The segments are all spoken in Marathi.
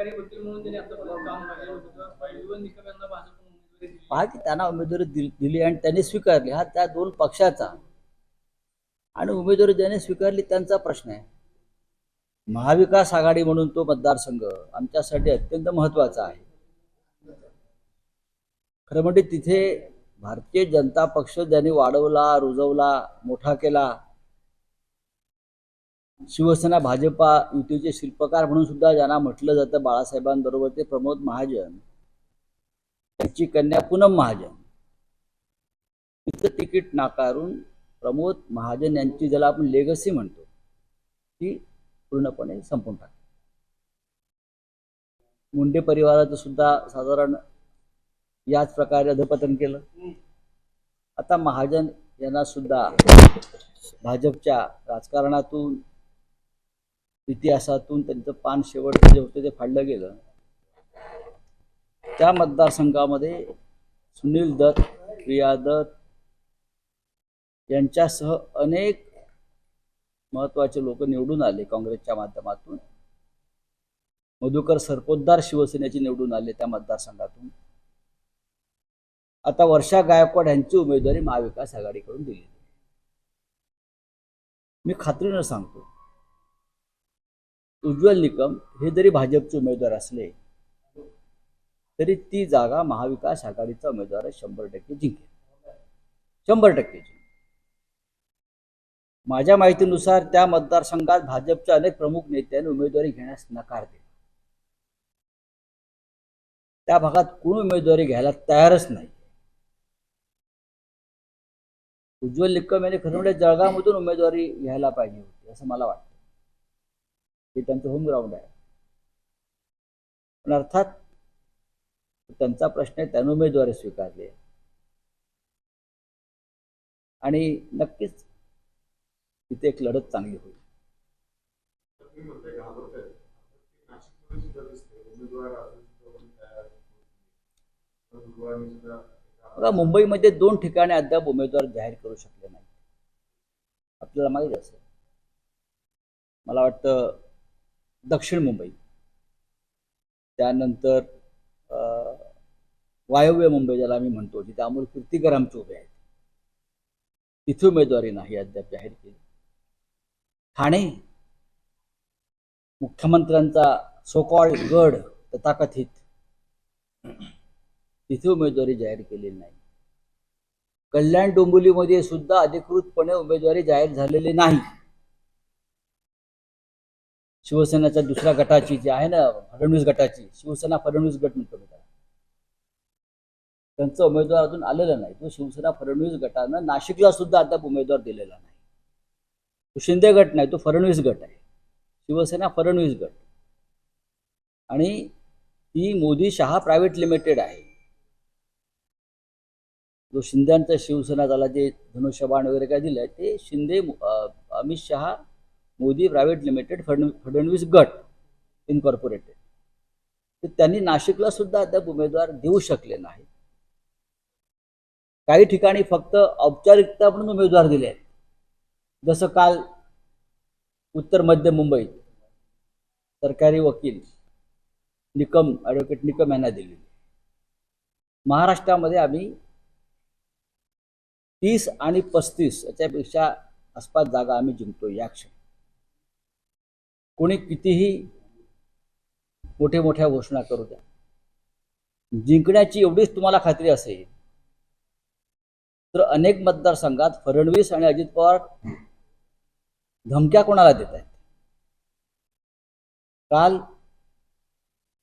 सरकारी वकील म्हणून त्यांनी आपलं काम केलं होतं. पैलवान निकम यांना भाजपने उमेदवारी दिली. पहा की त्यांना उमेदवारी दिली आणि त्यांनी स्वीकारली, हा त्या दोन पक्षाचा आणि उमेदवारी ज्याने स्वीकारली त्यांचा प्रश्न आहे. महाविकास आघाडी म्हणून तो मतदारसंघ आमच्यासाठी अत्यंत महत्वाचा आहे. खरं म्हणजे तिथे भारतीय जनता पक्ष ज्यांनी वाढवला, रुजवला, मोठा केला, शिवसेना भाजपा युतीचे शिल्पकार म्हणून सुद्धा ज्यांना म्हटलं जातं, बाळासाहेबांबरोबर ते प्रमोद महाजन, त्यांची कन्या पूनम महाजन, तिथं तिकीट नाकारून प्रमोद महाजन यांची, ज्याला आपण लेगसी म्हणतो, ती पूर्णपणे संपून टाकली. मुंडे परिवाराचं सुद्धा साधारण याच प्रकारे अधपतन केलं. आता महाजन यांना सुद्धा भाजपच्या राजकारणातून, इतिहासातून त्यांचं पान शेवट जे होतं ते फाडलं गेलं. त्या मतदारसंघामध्ये सुनील दत्त, प्रिया दत्त यांच्यासह अनेक महत्वाचे लोक निवडून आले काँग्रेसच्या माध्यमातून. मधुकर सरपोतदार शिवसेनेचे निवडून आले त्या मतदारसंघातून. आता वर्षा गायकवाड यांची उमेदवारी महाविकास आघाडीकडून दिली. मी खात्रीनं सांगतो, उज्ज्वल निकम हे जरी भाजपचे उमेदवार असले तरी ती जागा महाविकास आघाडीचा उमेदवार 100% जिंकेल. 100% जिंकेल. माझ्या माहितीनुसार त्या मतदारसंघात भाजपच्या अनेक प्रमुख नेत्यांनी उमेदवारी घेण्यास नकार दिला. त्या भागात कोण उमेदवारी घ्यायला तयारच नाही. उज्ज्वल निकम यांनी खरं म्हणजे जळगावमधून उमेदवारी घ्यायला पाहिजे होती असं मला वाटतं. हे त्यांचं होम ग्राउंड आहे. पण अर्थात त्यांचा प्रश्न आहे, त्यांनी उमेदवारी स्वीकारली आणि नक्कीच तिथे एक लढत चांगली होईल. बघा, मुंबईमध्ये 2 ठिकाणी अद्याप उमेदवार जाहीर करू शकले नाही. आपल्याला माहीत असेल, मला वाटतं दक्षिण मुंबई, त्यानंतर वायव्य मुंबई ज्याला आम्ही म्हणतो, जिथे अमोल कीर्तीकर आमचे उभे आहेत, तिथे उमेदवारी नाही अद्याप जाहीर केली. ठाणे, मुख्यमंत्र्यांचा सोकॉल्ड गड तथाकथित, तिथे उमेदवारी जाहीर केलेली नाही. कल्याण डोंबिवलीमध्ये सुद्धा अधिकृतपणे उमेदवारी जाहीर झालेली नाही. शिवसेनेच्या दुसऱ्या गटाची जी आहे ना, फडणवीस गटाची, शिवसेना फडणवीस गट म्हणतो, त्यांचा उमेदवार अजून आलेला नाही. तो शिवसेना फडणवीस गटानं नाशिकला सुद्धा अद्याप उमेदवार दिलेला नाही. तो शिंदे गट नाही, तो फडणवीस गट आहे, शिवसेना फडणवीस गट. आणि ती मोदी शहा प्रायव्हेट लिमिटेड आहे. जो शिंदेचा शिवसेना झाला, जे धनुष्यबाण वगैरे काय दिलंय, ते शिंदे अमित शहा मोदी प्रायव्हेट लिमिटेड फडणवीस गट इनकॉर्पोरेटेड. तर त्यांनी नाशिकला सुद्धा अद्याप उमेदवार देऊ शकले नाही. काही ठिकाणी फक्त औपचारिकता म्हणून उमेदवार दिले आहेत. जसं काल उत्तर मध्य मुंबईत सरकारी वकील निकम, ॲडव्होकेट निकम यांना दिली. महाराष्ट्रामध्ये आम्ही 30 आणि 35 याच्यापेक्षा आसपास जागा आम्ही जिंकतो या क्षणी. कोणी कितीही मोठ्या घोषणा करू द्या, जिंकण्याची एवढीच तुम्हाला खात्री असेल तर अनेक मतदारसंघात फडणवीस आणि अजित पवार धमक्या कोणाला देत आहेत. काल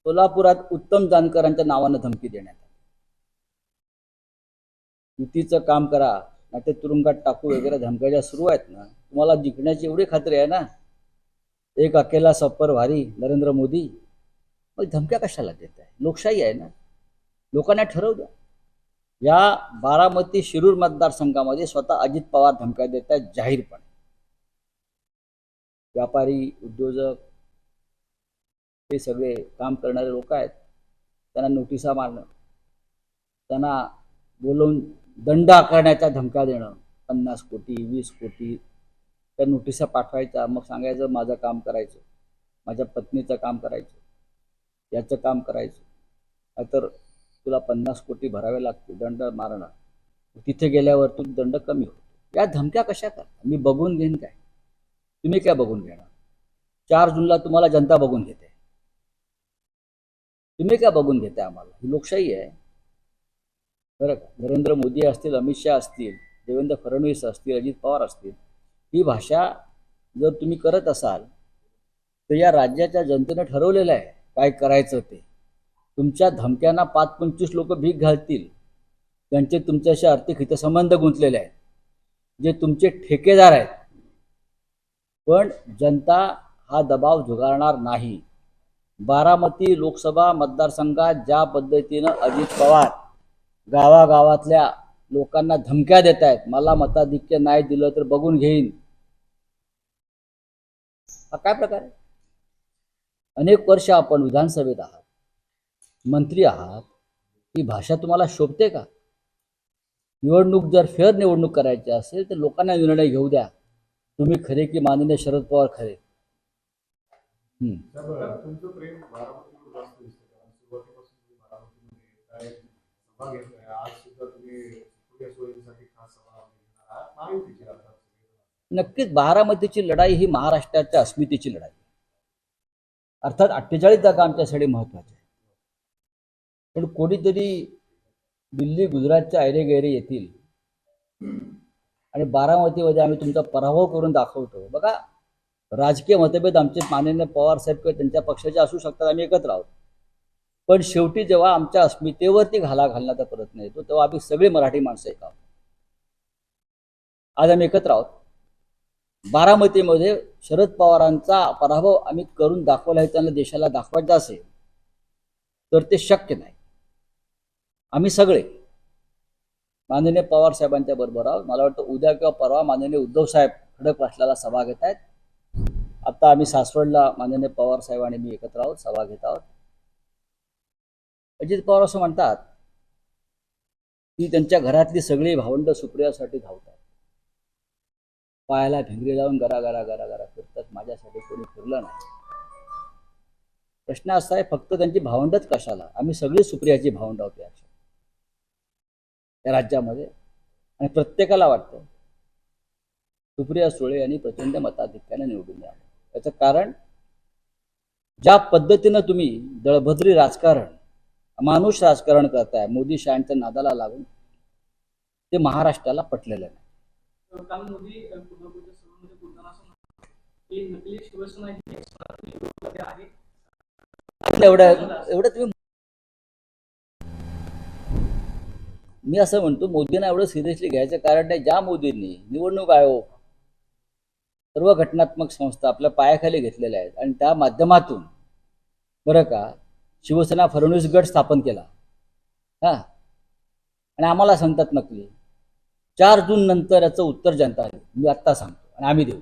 सोलापुरात उत्तम जानकरांच्या नावानं धमकी देण्यात आली. युतीचं काम करा नाही ते तुरुंगात टाकू वगैरे धमक्या सुरू आहेत ना. तुम्हाला जिंकण्याची एवढी खात्री आहे ना, एक अकेला सप्पर भारी नरेंद्र मोदी, मग धमक्या कशाला देत आहे? लोकशाही आहे ना, लोकांना ठरवू द्या. या बारामती शिरूर मतदारसंघामध्ये स्वतः अजित पवार धमक्या देत आहेत जाहीरपणे. व्यापारी, उद्योजक, हे सगळे काम करणारे लोक आहेत, त्यांना नोटिसा मारणं, त्यांना बोलवून दंड आकारण्याच्या धमक्या देणं, 50 कोटी 20 कोटी त्या नोटिसा पाठवायच्या, मग सांगायचं माझं काम करायचं, माझ्या पत्नीचं काम करायचं. याचं काम करायचं, तर तुला 50 कोटी भरावे लागतील, दंड मारणं, तिथे गेल्यावर तू दंड कमी होतो. या धमक्या कशा का? मी बघून घेईन काय? तुम्ही काय बघून घेणार? 4 जूनला तुम्हाला जनता बघून घेते, तुम्ही काय बघून घेते आम्हाला? ही लोकशाही आहे बरं का. नरेंद्र मोदी असतील, अमित शहा असतील, देवेंद्र फडणवीस असतील, अजित पवार असतील, ही भाषा जर तुम्ही करत असाल तर या राज्याच्या जनतेनं ठरवलेलं आहे काय करायचं ते. तुमच्या धमक्यांना 5-25 लोक भीक घालतील, त्यांचे तुमच्याशी आर्थिक हितसंबंध गुंतलेले आहेत, जे तुमचे ठेकेदार आहेत, पण जनता हा दबाव झुगारणार नाही. बारामती लोकसभा मतदारसंघात ज्या पद्धतीनं अजित पवार गावागावातल्या लोकांना धमक्या देत आहेत, मला मताधिक्य नाही दिलं तर बघून घेईन, हा काय प्रकार आहे? अनेक वर्ष आपण विधानसभेत आहात, मंत्री आहात, ही भाषा तुम्हाला शोभते का? निवडणूक जर फेअर निवडणूक करायची असेल तर लोकांना निर्णय घेऊ द्या, तुम्ही खरे की माननीय शरद पवार खरे. तुमचं प्रेम बारामतीवर जास्त दिसतं, कारण सुरुवातीपासून तुम्ही बारामतीमध्ये काय सभा घेतलाय, आज सुद्धा तुम्ही सुप्रिया सुळेंसाठी खास सभा घेणार आहात, महायुतीची राहतात. नक्कीच बारामतीची लढाई ही महाराष्ट्राच्या अस्मितेची लढाई, अर्थात 48 जागा आमच्यासाठी महत्वाच्या आहे. पण कोणीतरी दिल्ली गुजरातच्या ऐरेगैरे येतील आणि बारामतीमध्ये आम्ही तुमचा पराभव करून दाखवतो. बघा, राजकीय मतभेद आमचे माननीय पवार साहेब किंवा त्यांच्या पक्षाचे असू शकतात, आम्ही एकत्र आहोत, पण शेवटी जेव्हा आमच्या अस्मितेवरती घाला घालण्याचा प्रयत्न येतो तेव्हा आम्ही सगळे मराठी माणसं एक आहोत. आज आम्ही एकत्र आहोत. बारामतीमध्ये शरद पवारांचा पराभव आम्ही करून दाखवला आहे, त्यांना देशाला दाखवायचं असेल तर ते शक्य नाही. आम्ही सगळे माननीय पवार साहेबांच्या बरोबर आहोत. मला वाटतं उद्या किंवा परवा माननीय उद्धव साहेब खडकवासल्याला सभा घेत आहेत. आता आम्ही सासवडला माननीय पवार साहेब आणि मी एकत्र आहोत, सभा घेत आहोत. अजित पवार असं म्हणतात की त्यांच्या घरातली सगळी भावंड सुप्रियासाठी धावतात, पायाला भिंगरी लावून गरा गरा गरा गरा फिरतात, माझ्यासाठी कोणी फिरलं नाही. प्रश्न असा आहे, फक्त त्यांची भावंडच कशाला? आम्ही सगळी सुप्रियाची भावंड आहोत या राज्यामध्ये, आणि प्रत्येकाला वाटतं सुप्रिया सुळे यांनी प्रचंड मताधिक्याने निवडून यावं. याचं कारण, ज्या पद्धतीनं तुम्ही दळभद्री राजकारण, अमानुष राजकारण करताय मोदी शहांच्या नादाला लागून, ते महाराष्ट्राला पटलेलं नाही. काल मोदी कोल्हापूरच्या सभेमध्ये बोलताना असं म्हणाले की नकली शिवसेना ही आहे. एवढं तुम्ही, मी असं म्हणतो मोदींना एवढं सिरियसली घ्यायचं कारण नाही. ज्या मोदींनी निवडणूक आयोग, सर्व घटनात्मक संस्था आपल्या पायाखाली घेतलेल्या आहेत आणि त्या माध्यमातून बरं का शिवसेना फडणवीस गट स्थापन केला, हा, आणि आम्हाला सांगतात नकली. 4 जून नंतर याचं उत्तर जनता देईल, मी आत्ता सांगतो आणि आम्ही देऊ.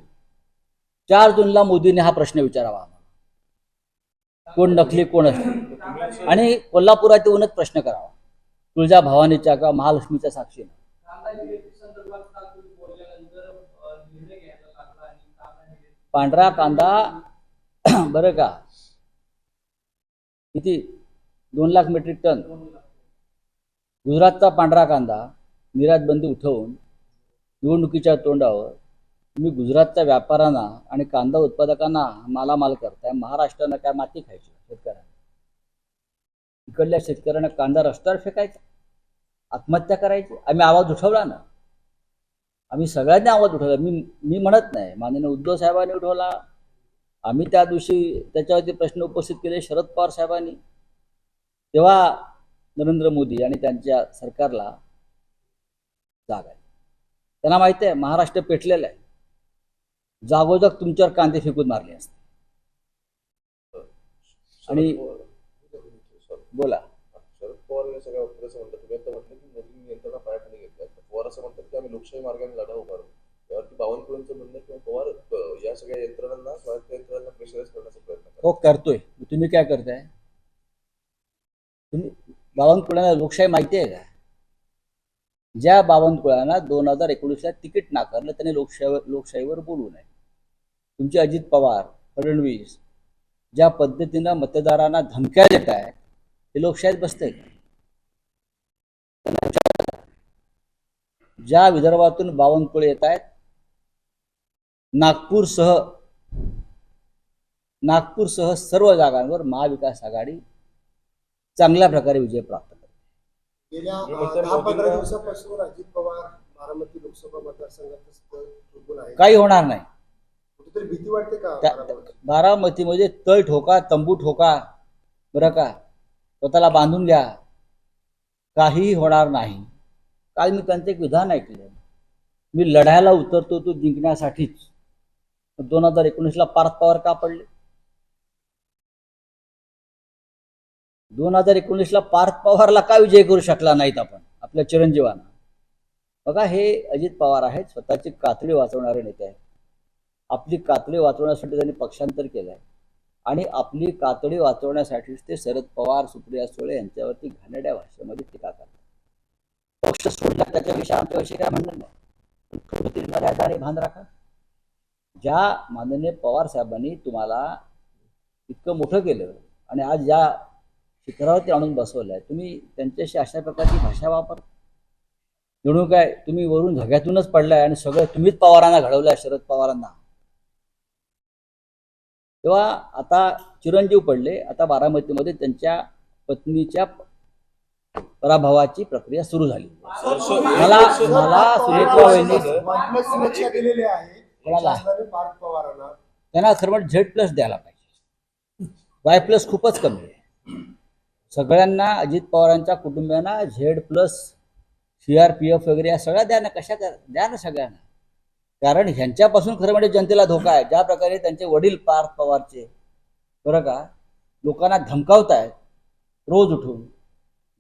4 जूनला मोदींनी हा प्रश्न विचारावा आम्हाला, कोण नकली कोण असते, आणि कोल्हापुरात येऊनच प्रश्न करावा, तुळजा भवानीच्या किंवा महालक्ष्मीच्या साक्षीने. पांढरा कांदा बरं का किती, 2 लाख मेट्रिक टन गुजरातचा पांढरा कांदा निर्यात बंदी उठवून निवडणुकीच्या तोंडावर तुम्ही गुजरातच्या व्यापाऱ्यांना आणि कांदा उत्पादकांना मालामाल करताय. महाराष्ट्रानं काय माती खायची शेतकऱ्यांना? इकडल्या शेतकऱ्यांना कांदा रस्त्यावर फेकायचा, आत्महत्या करायची. आम्ही आवाज उठवला ना, आम्ही सगळ्यांनी आवाज उठवला. मी म्हणत नाही, माननीय उद्धव साहेबांनी उठवला, आम्ही त्या दिवशी त्याच्यावरती प्रश्न उपस्थित केले शरद पवार साहेबांनी. तेव्हा नरेंद्र मोदी आणि त्यांच्या सरकारला जाग आहे. त्यांना माहिती आहे महाराष्ट्र पेटलेलं आहे, जागोजाग तुमच्यावर कांदे फेकून मारले असते. आणि बोला, शरद पवार या सगळ्या उत्तराचं म्हणतात, तुम्ही आता म्हटलं की मोदींनी यंत्रणा पायाखाली घेतल्या. पवार असं म्हणतात की आम्ही लोकशाही मार्गाने लढा उभारू. यावरती बावनकुळेंचं म्हणणं किंवा पवार या सगळ्या यंत्रणांना, स्वायत्त यंत्रणांना प्रेशराईज करण्याचा प्रयत्न करतात. हो, करतोय. तुम्ही काय करताय? तुम्ही बावनकुळ्यांना लोकशाही माहिती आहे का? ज्या बावनकुळ्यांना 2019ला तिकीट नाकारलं त्याने लोकशाहीवर बोलू नये. तुमचे अजित पवार, फडणवीस ज्या पद्धतीनं मतदारांना धमक्या देत आहेत ते लोकशाहीत बसते. ज्या विदर्भातून बावनकुळे येत आहेत, नागपूरसह सर्व जागांवर महाविकास आघाडी चांगल्या प्रकारे विजय प्राप्त करते. गेल्या मी म्हणतो 10-15 मोदींना- दिवसापासून अजित पवार बारामती लोकसभा मतदारसंघात झोपून आहे. काही होणार नाही. कुठेतरी भीती वाटते का त्या- बारामतीत? बारामतीमध्ये तळ ठोका, तंबू ठोका, बरं का, स्वतःला बांधून घ्या, काहीही होणार नाही. काल मी त्यांचं एक विधान ऐकलं, मी लढायला उतरतो तो जिंकण्यासाठीच. 2019ला पार्थ पवार का पडले? 2019ला पार्थ पवारला का विजय करू शकला नाहीत आपण, आपल्या चिरंजीवांना? बघा, हे अजित पवार आहेत, स्वतःची कातडी वाचवणारे नेते आहेत. आपली कातडी वाचवण्यासाठी त्यांनी पक्षांतर केलं आहे आणि आपली कातडी वाचवण्यासाठीच ते शरद पवार, सुप्रिया सुळे यांच्यावरती घाणेरड्या भाषेमध्ये टीका करतात. पक्ष सोडला त्याच्याविषयी आमच्याविषयी काय म्हणणं नाही, पण थोडं तरी मर्यादा आणि भान राखा. ज्या माननीय पवार साहेबांनी तुम्हाला इतकं मोठं केलं आणि आज ज्या शिखरावरती आणून बसवलं आहे, तुम्ही त्यांच्याशी अशा प्रकारची भाषा वापर, जणू काय तुम्ही वरून धग्यातूनच पडलाय आणि सगळं तुम्हीच पवारांना घडवलंय, शरद पवारांना. तेव्हा आता चिरंजीव पडले, आता बारामतीमध्ये त्यांच्या पत्नीच्या पराभवाची प्रक्रिया सुरू झाली. मला सुनेत्रा वहिनी OnePlus सुरक्षा दिलेली आहे कोणाला? शासनाने पार्थ पवारांना. त्यांना खरं म्हणजे Z+ द्यायला पाहिजे. Y+ खूपच कमी आहे. सगळ्यांना, अजित पवारांच्या कुटुंबियांना Z+, CRPF वगैरे या सगळ्या द्या ना, द्या ना सगळ्यांना. कारण ह्यांच्यापासून खरं म्हणजे जनतेला धोका आहे. ज्या प्रकारे त्यांचे वडील पार्थ पवारचे, बरं का, लोकांना धमकावतायत रोज उठून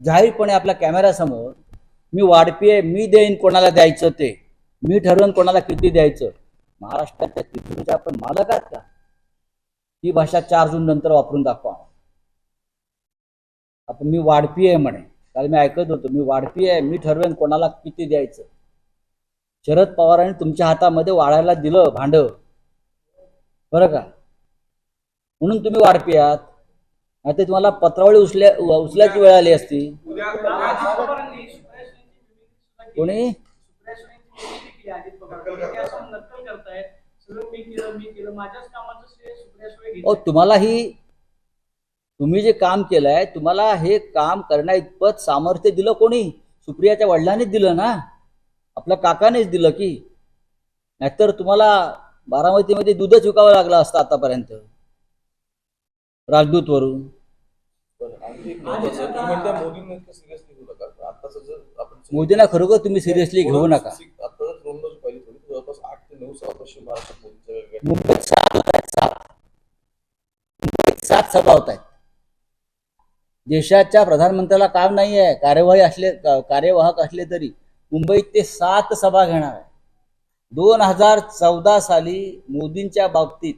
जाहीरपणे आपल्या कॅमेऱ्यासमोर, मी वाढपी आहे, मी देईन कोणाला द्यायचं ते, मी ठरवून कोणाला किती द्यायचं. महाराष्ट्राच्या तिथूनच्या आपण मालक आहात का? ही भाषा 4 जून नंतर वापरून दाखवा. आपण मी वाढपी आहे म्हणे, काल मी ऐकत होतो, मी वाढपी आहे, मी ठरवेन कोणाला किती द्यायचं. शरद पवारांनी तुमच्या हातामध्ये वाढायला दिलं भांड, बरं का, म्हणून तुम्ही वाढपी आहात. आता तुम्हाला पत्रावळी उचल्याची वेळ आली असती. कोणी अजित पवार ते असं नक्कल करतायत, सगळं मी केलं, माझ्याच कामाचं श्रेय सुप्रिया सुळे घेतायत. तुम्ही जे काम केलंय, तुम्हाला हे काम करण्या इतपत सामर्थ्य दिलं कोणी? सुप्रियाच्या वडिलांनीच दिलं ना, आपल्या काकानेच दिलं की. नाहीतर तुम्हाला बारामतीमध्ये दूधच विकावं लागलं असतं आतापर्यंत राजदूत वरून. आणखी एक महत्त्वाचं, तुम्ही म्हणता मोदींना इतकं सिरियसली घेऊ नका. आताच जर आपण मोदींना खरोखर तुम्ही सिरियसली घेऊ नका. आता जर 2 रोज पहिली थोडी, जवळपास 8 ते 9 सभा पश्चिम महाराष्ट्रात मोदींच्या वेगवेगळ्या मुंबईत 7 सभा होत आहेत. देशाच्या प्रधानमंत्र्याला काम नाही आहे, कार्यवाहक असले तरी मुंबईत ते 7 सभा घेणार आहे. 2014 साली मोदींच्या बाबतीत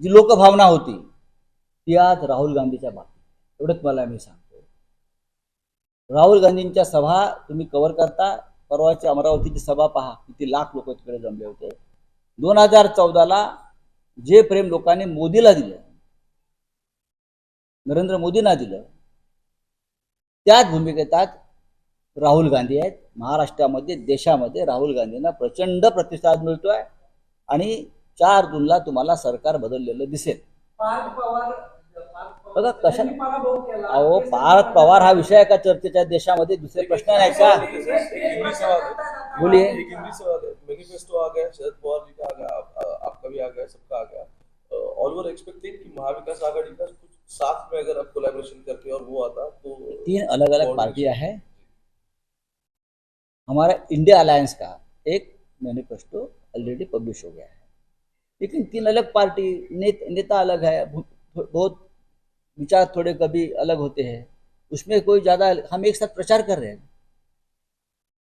जी लोकभावना होती ती आज राहुल गांधीच्या बाबतीत. एवढंच मला मी सांगतो. राहुल गांधींच्या सभा तुम्ही कव्हर करता. परवाची अमरावतीची सभा पहा, किती लाख लोक तिकडे जमले होते. 2014ला जे प्रेम लोकांनी मोदीला दिलं, नरेंद्र मोदींना दिलं, त्याच भूमिकेत आज राहुल गांधी आहेत. महाराष्ट्रामध्ये, देशामध्ये राहुल गांधींना प्रचंड प्रतिसाद मिळतोय आणि 4 जूनला तुम्हाला सरकार बदललेलं दिसेल. बघा कशा, अहो पार्थ पवार हा विषय आहे का चर्चेच्या देशामध्ये? दुसरे प्रश्न नाही का? बोलिए. एक हिंदी सवाल है, मैनिफेस्टो आ गया, शरद पवार जी का आ गया, आपका भी आ गया, सबका आ गया. ऑल ओवर एक्सपेक्टेड कि महाविकास आघाड़ी का कुछ साथ में अगर आप कोलैबोरेशन करते और वो आता तो 3 अलग अलग पार्टियां हैं. हमारा इंडिया अलायंस का एक मैनिफेस्टो ऑलरेडी पब्लिश हो गया है, लेकिन 3 अलग पार्टी, नेता अलग है, बहुत विचार थोड़े कभी अलग होते हैं. उसमें कोई ज़्यादा, हम एक साथ प्रचार कर रहे हैं.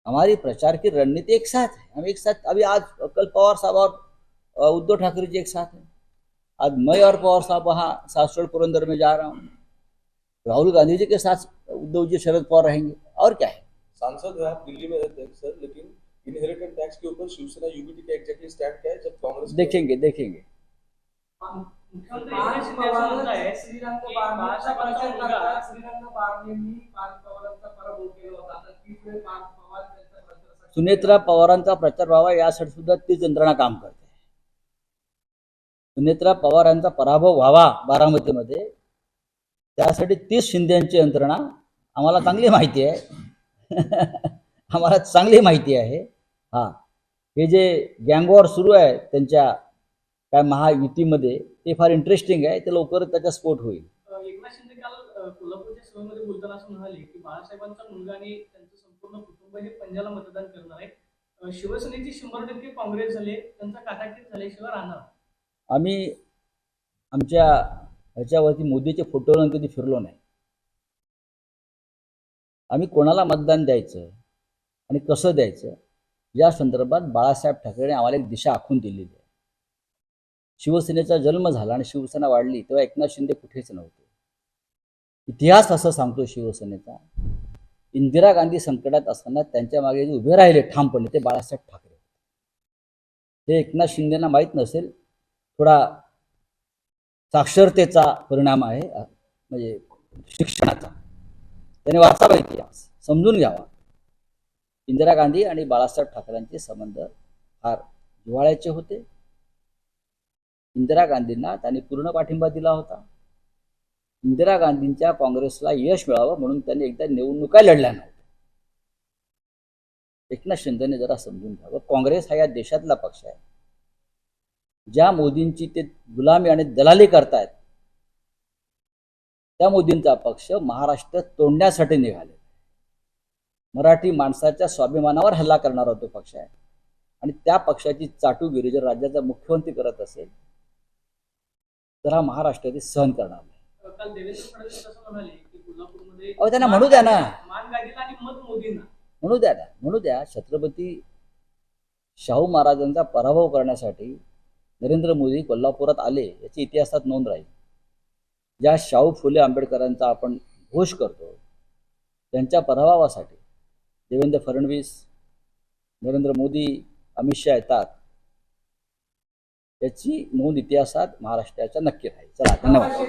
हमारी प्रचार की रणनीति एक साथ है. हम एक साथ, अभी आज कल पवार साहब और उद्धव ठाकरे जी एक साथ हैं. आज मैं और पवार साहब वहाँ सासवड़ पुरंदर में जा रहा हूँ. राहुल गांधी जी के साथ उद्धव जी, शरद पवार रहेंगे. और क्या है? सांसद है, आप दिल्ली में रहते हैं सर, लेकिन इनहेरिटेंस टैक्स के ऊपर शिवसेना यूबीटी का एग्जैक्टली स्टैंड क्या है? जब कांग्रेस देखेंगे. मुख्यमंत्री एकनाथ शिंदे असं म्हणतायत श्रीरंग की बारणेचा बाळासाहेबांचा प्रचार मुलगा करतात. श्रीरंग बारणेंनी पार्थ पवारांचा पराभव केला होता. आता 30 वेळ पार्थ पवार त्यांच्या प्रचारासाठी सुनेत्रा पवारांचा प्रचार व्हावा यासाठी सुद्धा तीच यंत्रणा काम करते. सुनेत्रा पवारांचा पराभव व्हावा बारामतीमध्ये, त्यासाठी तीच शिंदेची यंत्रणा आम्हाला चांगली माहिती आहे. आम्हाला चांगली माहिती आहे. हां, हे जे गँगवॉर सुरू आहे त्यांच्या काय महायुतीमध्ये, ते फार इंटरेस्टिंग आहे. ते लवकरच त्याचा स्फोट होईल. एकनाथ शिंदे काल कोल्हापूरच्या सभेमध्ये बोलताना असं म्हणाले की बाळासाहेबांचा मुलगा आणि त्यांचं संपूर्ण कुटुंब हे पंजाला मतदान करणार आहे. शिवसेनेची 100% काँग्रेस झाले, त्यांचा काटाकीट झाल्याशिवाय राहणार. आम्ही आमच्या ह्याच्यावरती मोदीचे फोटोवर कधी फिरलो नाही. आम्ही कोणाला मतदान द्यायचं आणि कसं द्यायचं या संदर्भात बाळासाहेब ठाकरेने आम्हाला एक दिशा आखून दिलेली आहे. शिवसेनेचा जन्म झाला आणि शिवसेना वाढली तेव्हा एकनाथ शिंदे कुठेच नव्हते. इतिहास असं सांगतो शिवसेनेचा, इंदिरा गांधी संकटात असताना त्यांच्या मागे जे उभे राहिले ठामपणे ते बाळासाहेब ठाकरे. हे एकनाथ शिंदेना माहीत नसेल, थोडा साक्षरतेचा परिणाम आहे, म्हणजे शिक्षणाचा. त्याने वाचावा इतिहास, समजून घ्यावा. इंदिरा गांधी आणि बाळासाहेब ठाकरेंचे संबंध फार जिव्हाळ्याचे होते. इंदिरा गांधींना त्यांनी पूर्ण पाठिंबा दिला होता. इंदिरा गांधींच्या काँग्रेसला यश मिळावं म्हणून त्यांनी एकदा निवडणुका लढल्या नव्हत्या. एकनाथ शिंदेने जरा समजून घ्यावं. काँग्रेस हा या देशातला पक्ष आहे. ज्या मोदींची ते गुलामी आणि दलाली करतायत त्या मोदींचा पक्ष महाराष्ट्र तोडण्यासाठी निघाले. मराठी माणसाच्या स्वाभिमानावर हल्ला करणारा तो पक्ष आहे आणि त्या पक्षाची चाटुगिरी जर राज्याचा मुख्यमंत्री करत असेल तर हा महाराष्ट्रातील सहन करणार नाही. काल देवेंद्र फडणवीस असं म्हणाले की कोल्हापूरमध्ये अहो, त्यांना म्हणू द्या ना. मान गाडीला आणि मत मोदींना. म्हणू द्या ना, म्हणू द्या. छत्रपती शाहू महाराजांचा पराभव करण्यासाठी नरेंद्र मोदी कोल्हापुरात आले याची इतिहासात नोंद राहील. ज्या शाहू फुले आंबेडकरांचा आपण घोष करतो त्यांच्या पराभवासाठी देवेंद्र फडणवीस, नरेंद्र मोदी, अमित शहा येतात, याची नोंद इतिहासात महाराष्ट्राच्या नक्की राहील. चला, धन्यवाद.